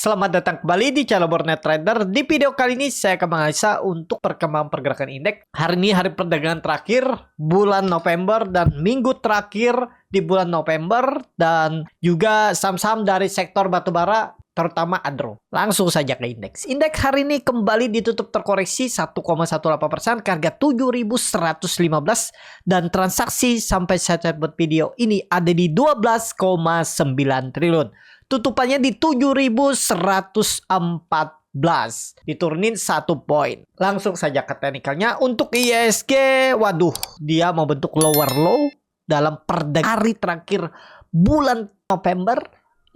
Selamat datang kembali di channel Bornet Trader. Di video kali ini saya akan menganalisa untuk perkembangan pergerakan indeks. Hari ini hari perdagangan terakhir bulan November dan minggu terakhir di bulan November, dan juga saham-saham dari sektor batubara terutama Adro. Langsung saja ke indeks. Indeks hari ini kembali ditutup terkoreksi 1,18% ke harga 7.115 dan transaksi sampai saya buat video ini ada di 12,9 triliun. Tutupannya di 7.114, diturunin 1 poin. Langsung saja ke teknikalnya. Untuk ISG, waduh, dia mau bentuk lower low dalam perdagangan hari terakhir bulan November.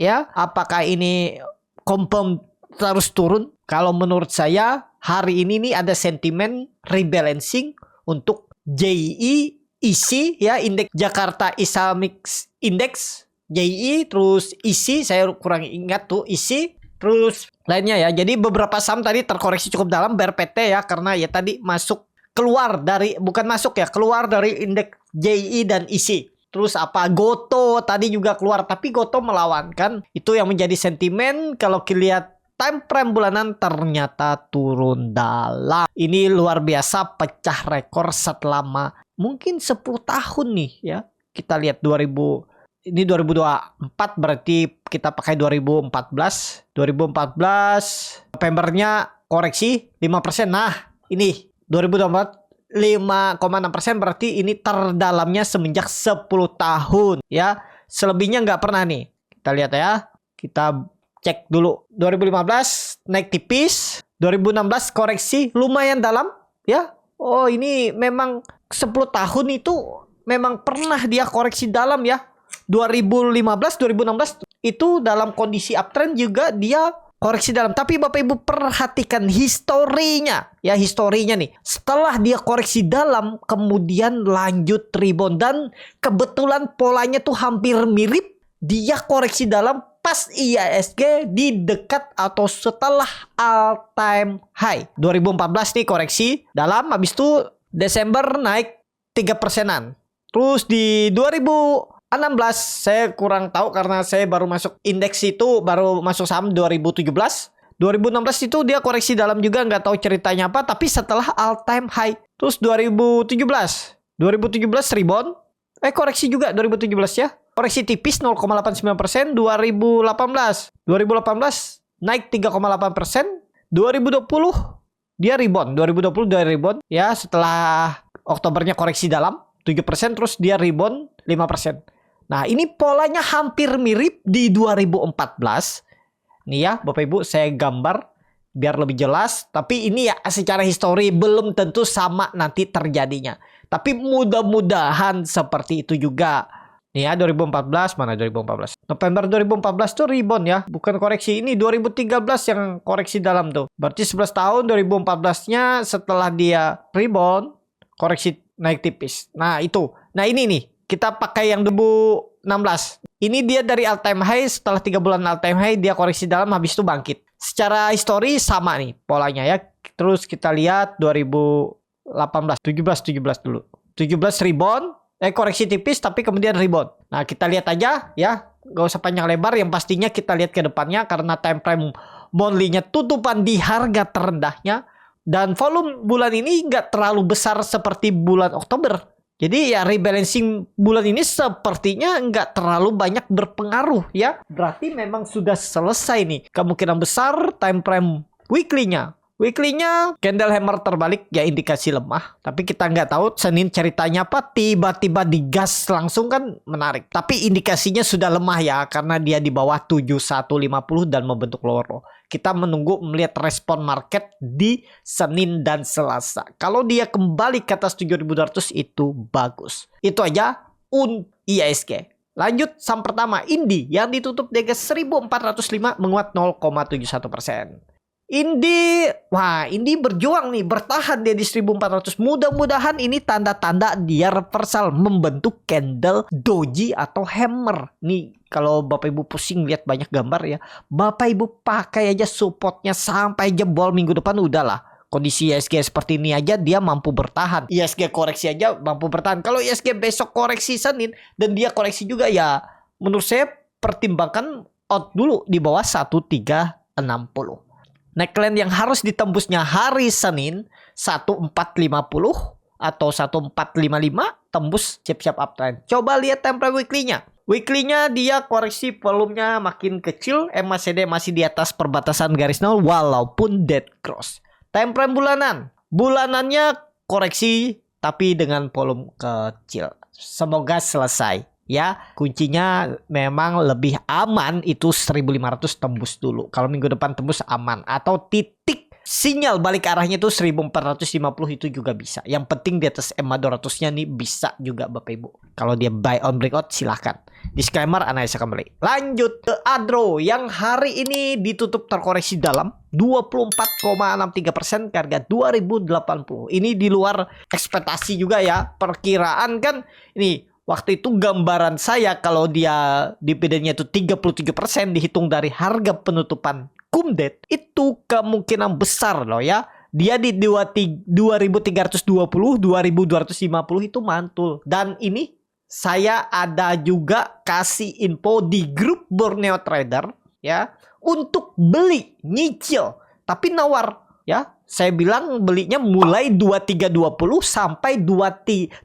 Ya, apakah ini confirm terus turun? Kalau menurut saya hari ini nih ada sentimen rebalancing untuk JII, IC ya, indeks Jakarta Islamic Index. JII, terus IC, saya kurang ingat tuh IC, terus lainnya ya. Jadi beberapa saham tadi terkoreksi cukup dalam, BRPT ya, karena ya tadi keluar dari indeks JII dan IC. Terus apa, Goto tadi juga keluar, tapi Goto melawan kan. Itu yang menjadi sentimen. Kalau kita time frame bulanan ternyata turun dalam. Ini luar biasa, pecah rekor setelah mungkin 10 tahun nih ya. Kita lihat 2024, berarti kita pakai 2014 Novembernya koreksi 5%. Nah ini 2024 5,6%, berarti ini terdalamnya semenjak 10 tahun ya. Selebihnya nggak pernah nih. Kita lihat ya, kita cek dulu. 2015 naik tipis, 2016 koreksi lumayan dalam ya. Oh, ini memang 10 tahun itu memang pernah dia koreksi dalam ya. 2015, 2016 itu dalam kondisi uptrend juga dia koreksi dalam. Tapi Bapak Ibu perhatikan historinya ya, historinya nih. Setelah dia koreksi dalam kemudian lanjut rebound, dan kebetulan polanya tuh hampir mirip. Dia koreksi dalam pas IISG di dekat atau setelah all time high. 2014 nih koreksi dalam, habis itu Desember naik 3%-an. Terus di 2016 saya kurang tahu karena saya baru masuk indeks itu, baru masuk saham 2017. 2016 itu dia koreksi dalam juga, nggak tahu ceritanya apa, tapi setelah all time high. Terus 2017 rebound, koreksi juga 2017 ya. Koreksi tipis 0,89%. 2018 naik 3,8%. 2020 dia rebound. 2020 dia rebound ya, setelah Oktobernya koreksi dalam 7%, terus dia rebound 5%. Nah, ini polanya hampir mirip di 2014. Nih ya, Bapak Ibu, saya gambar biar lebih jelas. Tapi ini ya secara histori belum tentu sama nanti terjadinya. Tapi mudah-mudahan seperti itu juga. Nih ya, 2014, mana 2014? November 2014 tuh rebound ya, bukan koreksi. Ini 2013 yang koreksi dalam tuh. Berarti 11 tahun 2014-nya setelah dia rebound, koreksi naik tipis. Nah, itu. Nah, ini nih. Kita pakai yang 2016. Ini dia dari all time high, setelah 3 bulan all time high dia koreksi dalam, habis itu bangkit. Secara histori sama nih polanya ya. Terus kita lihat 2018, 17 dulu. 17 rebound, koreksi tipis tapi kemudian rebound. Nah, kita lihat aja ya. Gak usah panjang lebar, yang pastinya kita lihat ke depannya karena time frame monthly-nya tutupan di harga terendahnya. Dan volume bulan ini nggak terlalu besar seperti bulan Oktober. Jadi ya rebalancing bulan ini sepertinya nggak terlalu banyak berpengaruh ya. Berarti memang sudah selesai nih. Kemungkinan besar time frame weekly-nya. Weekly-nya candle hammer terbalik ya, indikasi lemah. Tapi kita nggak tahu Senin ceritanya apa. Tiba-tiba digas langsung kan menarik. Tapi indikasinya sudah lemah ya. Karena dia di bawah 7150 dan membentuk lower low. Kita menunggu melihat respon market di Senin dan Selasa. Kalau dia kembali ke atas 7.200 itu bagus. Itu aja IISG. Lanjut saham pertama, Indi yang ditutup di harga 1.405 menguat 0,71%. Indi berjuang nih, bertahan dia di 1.400. Mudah-mudahan ini tanda-tanda dia reversal membentuk candle doji atau hammer. Nih kalau Bapak Ibu pusing lihat banyak gambar ya, Bapak Ibu pakai aja supportnya sampai jebol minggu depan udahlah. Kondisi ISG seperti ini aja dia mampu bertahan. ISG koreksi aja mampu bertahan. Kalau ISG besok koreksi Senin dan dia koreksi juga ya, menurut saya pertimbangkan out dulu di bawah 1.300. Neckline yang harus ditembusnya hari Senin 1450 atau 1455 tembus siap-siap uptrend. Coba lihat time frame weekly-nya. Weekly-nya dia koreksi volumenya makin kecil, MACD masih di atas perbatasan garis nol walaupun dead cross. Time frame bulanan. Bulanannya koreksi tapi dengan volume kecil. Semoga selesai. Ya, kuncinya memang lebih aman itu 1500 tembus dulu. Kalau minggu depan tembus aman. Atau titik sinyal balik arahnya itu 1450 itu juga bisa. Yang penting di atas EMA 200-nya nih bisa juga Bapak Ibu. Kalau dia buy on breakout silahkan. Disclaimer analisa kembali. Lanjut ke Adro yang hari ini ditutup terkoreksi dalam 24,63% ke harga 2080. Ini di luar ekspektasi juga ya. Perkiraan kan ini waktu itu gambaran saya kalau dia dividennya itu 33% dihitung dari harga penutupan Kumdet, itu kemungkinan besar loh ya. Dia di 2320, 2250 itu mantul. Dan ini saya ada juga kasih info di grup Borneo Trader ya untuk beli nyicil tapi nawar ya. Saya bilang belinya mulai 2320 sampai 2250.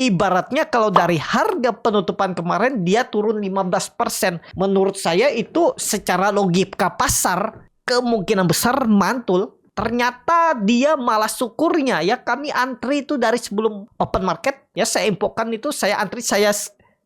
Ibaratnya kalau dari harga penutupan kemarin dia turun 15%. Menurut saya itu secara logika pasar kemungkinan besar mantul. Ternyata dia malah syukurnya ya, kami antri itu dari sebelum open market ya, saya infokan itu, saya antri, saya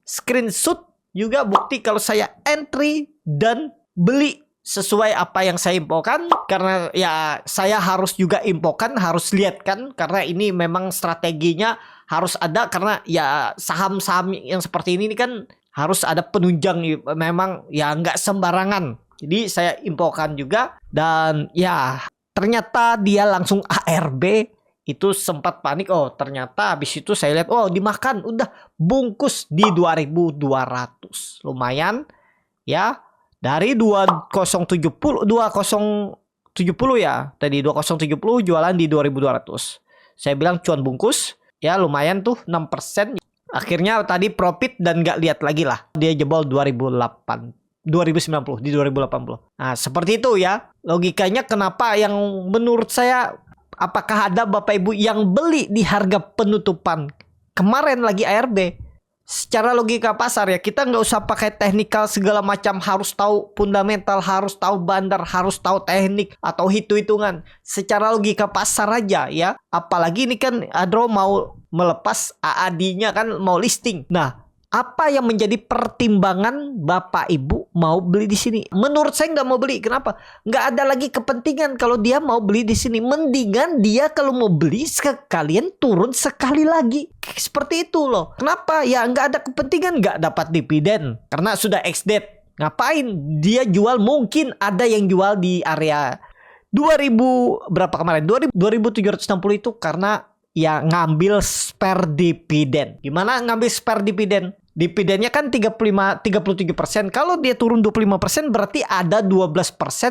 screenshot juga bukti kalau saya entry dan beli sesuai apa yang saya infokan. Karena ya saya harus juga infokan, harus lihat kan, karena ini memang strateginya harus ada, karena ya saham-saham yang seperti ini kan harus ada penunjang, memang ya nggak sembarangan. Jadi saya infokan juga. Dan ya ternyata dia langsung ARB, itu sempat panik. Oh ternyata habis itu saya lihat, oh dimakan, udah bungkus di 2200. Lumayan ya. Dari 2070 ya. Tadi 2070 jualan di 2200. Saya bilang cuan bungkus. Ya lumayan tuh 6%. Akhirnya tadi profit dan gak lihat lagi lah. Dia jebol 2090 di 2080. Nah seperti itu ya. Logikanya kenapa yang menurut saya, apakah ada Bapak Ibu yang beli di harga penutupan kemarin lagi ARB? Secara logika pasar ya, kita nggak usah pakai teknikal segala macam, harus tahu fundamental, harus tahu bandar, harus tahu teknik atau hitung-hitungan. Secara logika pasar aja ya. Apalagi ini kan Adro mau melepas AAD-nya kan, mau listing. Nah, apa yang menjadi pertimbangan Bapak Ibu mau beli di sini? Menurut saya nggak mau beli. Kenapa? Nggak ada lagi kepentingan kalau dia mau beli di sini. Mendingan dia kalau mau beli sekalian turun sekali lagi. Seperti itu loh. Kenapa? Ya nggak ada kepentingan, nggak dapat dividen karena sudah ex-date. Ngapain dia jual? Mungkin ada yang jual di area 2000 berapa kemarin? 2760 itu karena ya ngambil spare dividen. Gimana ngambil spare dividen? Dividennya kan 33%. Kalau dia turun 25% berarti ada 12%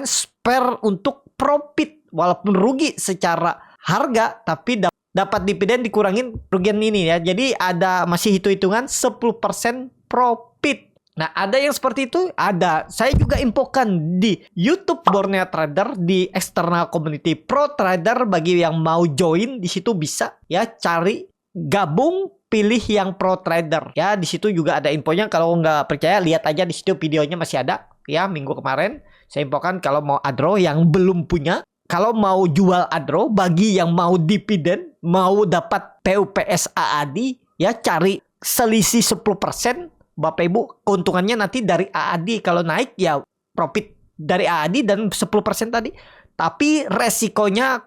spare untuk profit. Walaupun rugi secara harga, tapi dapat dividen dikurangin kerugian ini ya. Jadi ada masih hitung-hitungan 10% profit. Nah, ada yang seperti itu? Ada. Saya juga infokan di YouTube Borneo Trader, di external community Pro Trader. Bagi yang mau join di situ bisa ya, cari gabung, pilih yang Pro Trader ya. Di situ juga ada infonya. Kalau nggak percaya lihat aja di situ, videonya masih ada ya. Minggu kemarin saya infokan kalau mau Adro yang belum punya, kalau mau jual Adro, bagi yang mau dividen, mau dapat PUPS AAD ya, cari selisih 10%. Bapak Ibu, keuntungannya nanti dari AAD. Kalau naik ya profit dari AAD dan 10% tadi. Tapi resikonya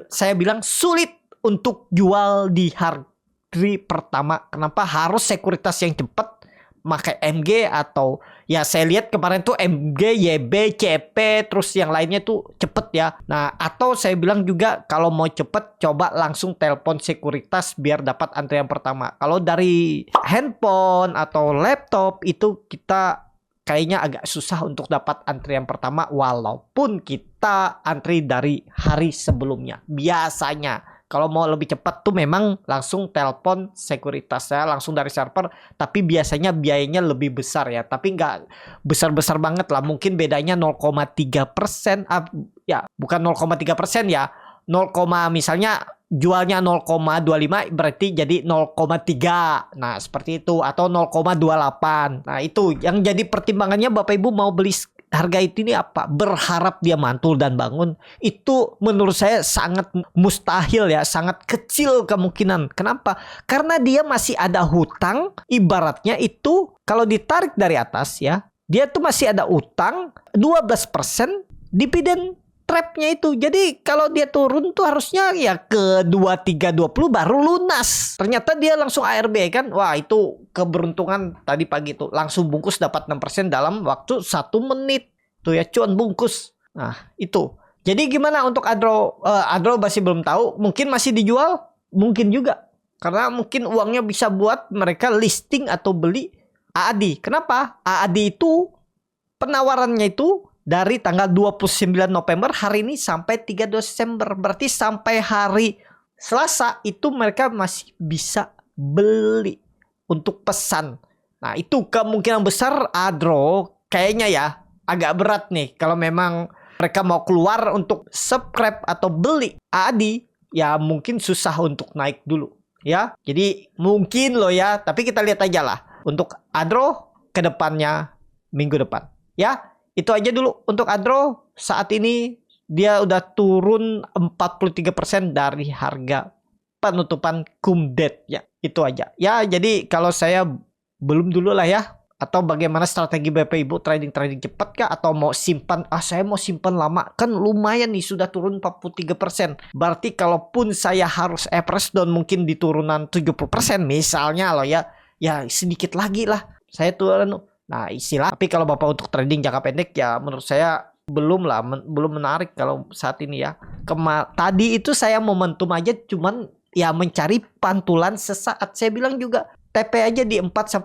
saya bilang sulit untuk jual di hari pertama. Kenapa? Harus sekuritas yang cepat, pakai MG atau ya saya lihat kemarin tuh MG, YB, CP, terus yang lainnya tuh cepet ya. Nah, atau saya bilang juga kalau mau cepet coba langsung telepon sekuritas biar dapat antrian pertama. Kalau dari handphone atau laptop itu kita kayaknya agak susah untuk dapat antrian pertama walaupun kita antri dari hari sebelumnya. Biasanya Kalau mau lebih cepat tuh memang langsung telepon sekuritas ya, langsung dari server. Tapi biasanya biayanya lebih besar ya. Tapi nggak besar-besar banget lah. Mungkin bedanya 0,3%. Ya, bukan 0,3% ya. 0, misalnya jualnya 0,25 berarti jadi 0,3. Nah, seperti itu. Atau 0,28. Nah, itu yang jadi pertimbangannya Bapak Ibu mau beli harga itu ini apa? Berharap dia mantul dan bangun. Itu menurut saya sangat mustahil ya. Sangat kecil kemungkinan. Kenapa? Karena dia masih ada hutang. Ibaratnya itu kalau ditarik dari atas ya. Dia tuh masih ada utang 12% dividen trapnya itu. Jadi kalau dia turun tuh harusnya ya ke 23.20 baru lunas. Ternyata dia langsung ARB kan. Wah, itu keberuntungan tadi pagi tuh. Langsung bungkus dapat 6% dalam waktu 1 menit. Tuh ya, cuan bungkus. Nah, itu. Jadi gimana untuk Adro? Adro masih belum tahu. Mungkin masih dijual. Mungkin juga. Karena mungkin uangnya bisa buat mereka listing atau beli AAD. Kenapa? AAD itu penawarannya itu dari tanggal 29 November hari ini sampai 3 Desember. Berarti sampai hari Selasa itu mereka masih bisa beli untuk pesan. Nah, itu kemungkinan besar Adro kayaknya ya agak berat nih. Kalau memang mereka mau keluar untuk subscribe atau beli AAD, ya mungkin susah untuk naik dulu. Ya, jadi mungkin loh ya. Tapi kita lihat aja lah untuk Adro ke depannya minggu depan. Ya. Itu aja dulu untuk Adro. Saat ini dia udah turun 43% dari harga penutupan Kumdet ya. Itu aja. Ya, jadi kalau saya belum dulu lah ya. Atau bagaimana strategi Bapak Ibu trading cepat kah? Atau mau simpan? Saya mau simpan lama. Kan lumayan nih sudah turun 43%. Berarti kalaupun saya harus press down mungkin di turunan 70% misalnya loh ya. Ya sedikit lagi lah. Saya turun. Nah, istilah. Tapi kalau Bapak untuk trading jangka pendek ya menurut saya belum lah, belum menarik kalau saat ini ya. Tadi itu saya momentum aja cuman ya mencari pantulan sesaat. Saya bilang juga TP aja di 4-5%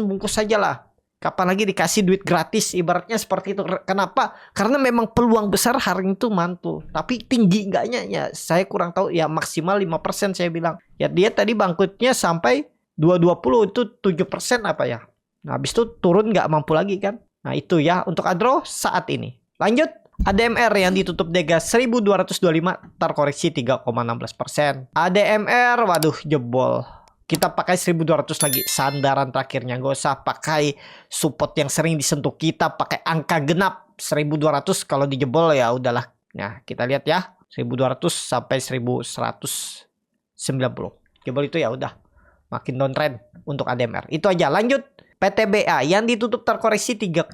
bungkus saja lah. Kapan lagi dikasih duit gratis, ibaratnya seperti itu. Kenapa? Karena memang peluang besar hari itu mantul. Tapi tinggi enggaknya ya saya kurang tahu ya, maksimal 5% saya bilang. Ya dia tadi bangkitnya sampai 220 itu 7% apa ya. Nah, habis itu turun nggak mampu lagi kan. Nah, itu ya untuk Adro saat ini. Lanjut, ADMR yang ditutup Dega 1225 terkoreksi 3,16%. ADMR, waduh jebol. Kita pakai 1200 lagi sandaran terakhirnya. Gak usah pakai support yang sering disentuh. Kita pakai angka genap 1200 kalau dijebol ya udahlah. Nah, kita lihat ya. 1200 sampai 1190. Jebol itu ya udah. Makin downtrend untuk ADMR. Itu aja, lanjut. PTBA yang ditutup terkoreksi 3,2%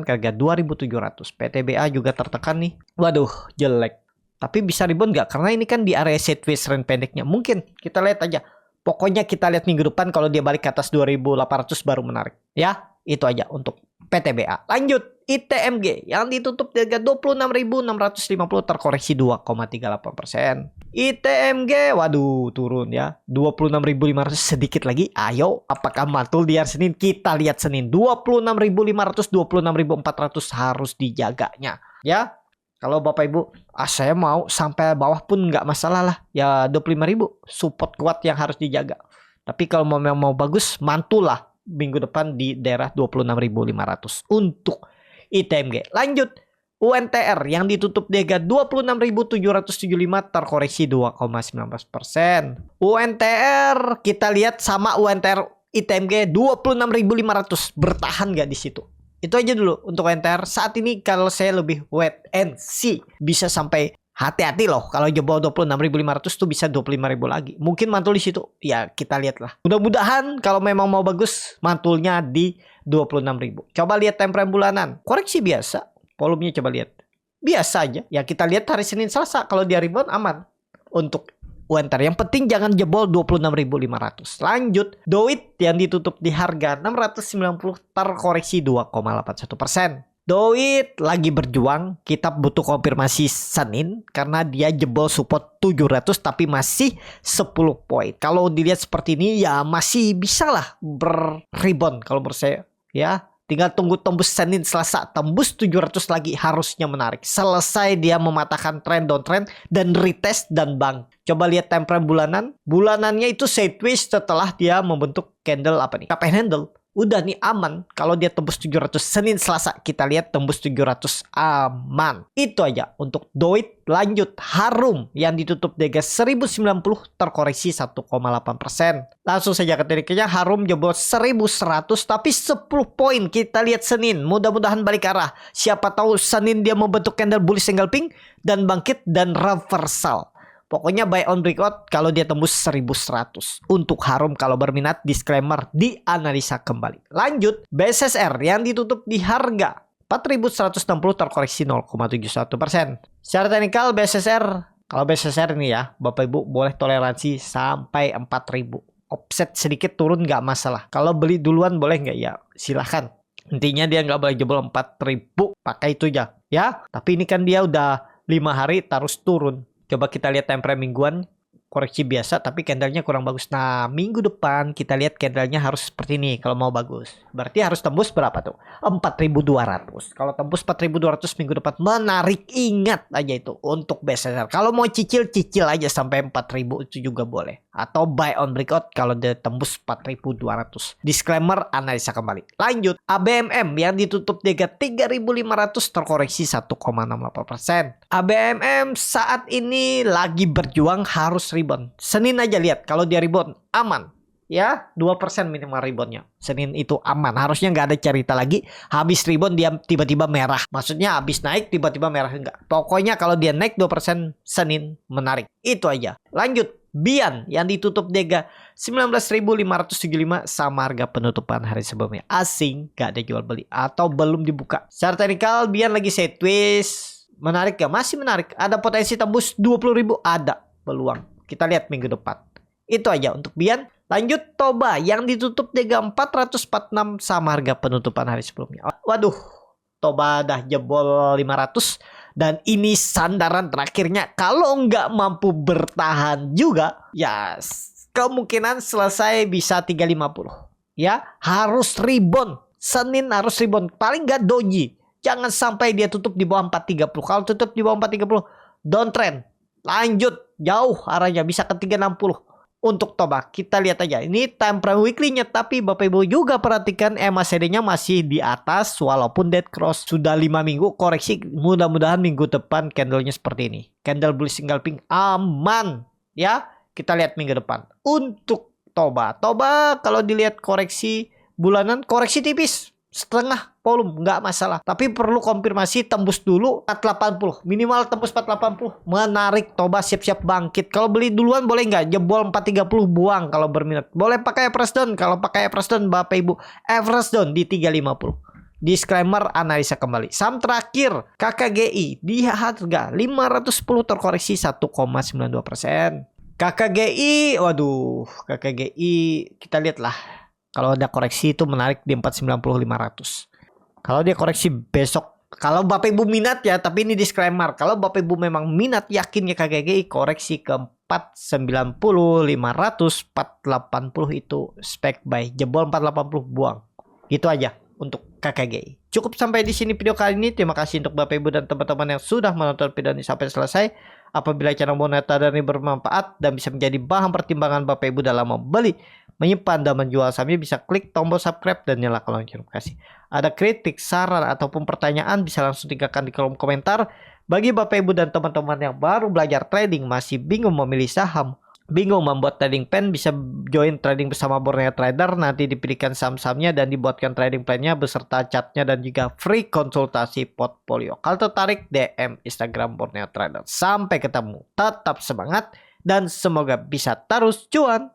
ke harga 2.700. PTBA juga tertekan nih. Waduh, jelek. Tapi bisa rebound nggak? Karena ini kan di area sideways trend pendeknya. Mungkin kita lihat aja. Pokoknya kita lihat minggu depan kalau dia balik ke atas 2.800 baru menarik. Ya, itu aja untuk PTBA. Lanjut, ITMG yang ditutup di harga 26.650 terkoreksi 2,38%. ITMG, waduh turun ya 26.500 sedikit lagi. Ayo, apakah mantul di hari Senin? Kita lihat Senin 26.500, 26.400 harus dijaganya ya. Kalau Bapak Ibu, saya mau sampai bawah pun nggak masalah lah. Ya 25.000 support kuat yang harus dijaga. Tapi kalau mau bagus, mantul lah minggu depan di daerah 26.500 untuk ITMG. Lanjut, UNTR yang ditutup di harga 26.775 terkoreksi 2,19%. UNTR kita lihat sama UNTR ITMG 26.500 bertahan nggak di situ? Itu aja dulu untuk UNTR. Saat ini kalau saya lebih wait and see, bisa sampai hati-hati loh kalau jebol 26.500 tuh bisa 25.000 lagi. Mungkin mantul di situ. Ya kita lihat lah. Mudah-mudahan kalau memang mau bagus mantulnya di 26.000. Coba lihat time frame bulanan. Koreksi biasa. Volumenya coba lihat. Biasa aja. Ya kita lihat hari Senin Selasa. Kalau dia rebound aman. Untuk UNTR. Yang penting jangan jebol 26.500. Lanjut. Doit yang ditutup di harga 690 terkoreksi 2,81%. Doit lagi berjuang. Kita butuh konfirmasi Senin. Karena dia jebol support 700 tapi masih 10 poin. Kalau dilihat seperti ini ya masih bisa lah berrebound kalau menurut saya. Ya. Tinggal tunggu tembus Senin Selasa, tembus 700 lagi harusnya menarik. Selesai dia mematahkan trend downtrend dan retest dan bang. Coba lihat time frame bulanan. Bulanannya itu sideways setelah dia membentuk candle apa nih? Cup and handle. Udah nih aman. Kalau dia tembus 700 Senin Selasa, kita lihat tembus 700 aman. Itu aja untuk Doit. Lanjut Harum yang ditutup di harga 1090 terkoreksi 1,8%. Langsung saja ke triknya, Harum jebol 1100 tapi 10 poin. Kita lihat Senin. Mudah-mudahan balik arah. Siapa tahu Senin dia membentuk candle bullish engulfing dan bangkit dan reversal. Pokoknya buy on breakout kalau dia tembus 1100. Untuk Harum kalau berminat, disclaimer, dianalisa kembali. Lanjut, BSSR yang ditutup di harga 4160 terkoreksi 0,71%. Secara teknikal BSSR, kalau BSSR ini ya, Bapak Ibu boleh toleransi sampai 4000. Offset sedikit turun nggak masalah. Kalau beli duluan boleh nggak ya? Silahkan. Intinya dia nggak boleh jebol 4000. Pakai itu aja. Ya, tapi ini kan dia udah 5 hari terus turun. Coba kita lihat time frame mingguan, koreksi biasa tapi candlenya kurang bagus. Nah, minggu depan kita lihat candlenya harus seperti ini kalau mau bagus. Berarti harus tembus berapa tuh? 4200. Kalau tembus 4200 minggu depan menarik, ingat aja itu untuk BSSR. Kalau mau cicil aja sampai 4000 itu juga boleh. Atau buy on breakout kalau dia tembus 4200. Disclaimer, analisa kembali. Lanjut, ABMM yang ditutup di harga 3500 terkoreksi 1,68%. ABMM saat ini lagi berjuang harus rebound. Senin aja lihat kalau dia rebound aman. Ya, 2% minimal reboundnya. Senin itu aman. Harusnya nggak ada cerita lagi. Habis rebound dia tiba-tiba merah. Maksudnya habis naik tiba-tiba merah. Enggak. Pokoknya kalau dia naik 2% Senin menarik. Itu aja. Lanjut. Bian yang ditutup di harga 19.575 sama harga penutupan hari sebelumnya. Asing, nggak ada jual beli. Atau belum dibuka. Secara teknikal Bian lagi sideways. Menarik ya? Masih menarik. Ada potensi tembus 20.000? Ada peluang. Kita lihat minggu depan. Itu aja untuk Bian. Lanjut Toba yang ditutup di harga 446 sama harga penutupan hari sebelumnya. Waduh, Toba dah jebol 500 dan ini sandaran terakhirnya. Kalau nggak mampu bertahan juga, ya kemungkinan selesai bisa 350. Ya, harus rebound. Senin harus rebound. Paling nggak doji. Jangan sampai dia tutup di bawah 430. Kalau tutup di bawah 430, downtrend. Lanjut, jauh arahnya bisa ke 360. Untuk Toba, kita lihat aja. Ini time frame weekly-nya, tapi Bapak Ibu juga perhatikan MACD-nya masih di atas walaupun dead cross. Sudah 5 minggu koreksi. Mudah-mudahan minggu depan candle-nya seperti ini. Candle bullish engulfing aman. Ya, kita lihat minggu depan. Untuk Toba kalau dilihat koreksi bulanan, koreksi tipis. Setengah volume, nggak masalah. Tapi perlu konfirmasi tembus dulu 480. Minimal tembus 480. Menarik, Toba siap-siap bangkit. Kalau beli duluan boleh nggak? Jebol 430 buang kalau berminat. Boleh pakai average down. Kalau pakai average down Bapak Ibu, average down di 350. Disclaimer, analisa kembali. Saham terakhir KKGI di harga 510 terkoreksi 1,92%. KKGI, waduh, KKGI kita lihatlah. Kalau ada koreksi itu menarik di 490-500. Kalau dia koreksi besok, kalau Bapak Ibu minat ya, tapi ini disclaimer. Kalau Bapak Ibu memang minat, yakin ya KKGI koreksi ke 490, 500, 480 itu spek buy. Jebol 480 buang. Gitu aja untuk KKGI. Cukup sampai di sini video kali ini. Terima kasih untuk Bapak Ibu dan teman-teman yang sudah menonton video ini sampai selesai. Apabila channel Moneta ini bermanfaat dan bisa menjadi bahan pertimbangan Bapak Ibu dalam membeli, menyimpan dan menjual sahamnya, bisa klik tombol subscribe dan nyalakan lonceng notifikasi. Ada kritik, saran ataupun pertanyaan bisa langsung tinggalkan di kolom komentar. Bagi Bapak Ibu dan teman-teman yang baru belajar trading, masih bingung memilih saham, bingung membuat trading plan, bisa join trading bersama Borneo Trader. Nanti dipilihkan saham-sahamnya dan dibuatkan trading plan-nya beserta chartnya dan juga free konsultasi portfolio. Kalau tertarik, DM Instagram Borneo Trader. Sampai ketemu, tetap semangat dan semoga bisa terus cuan.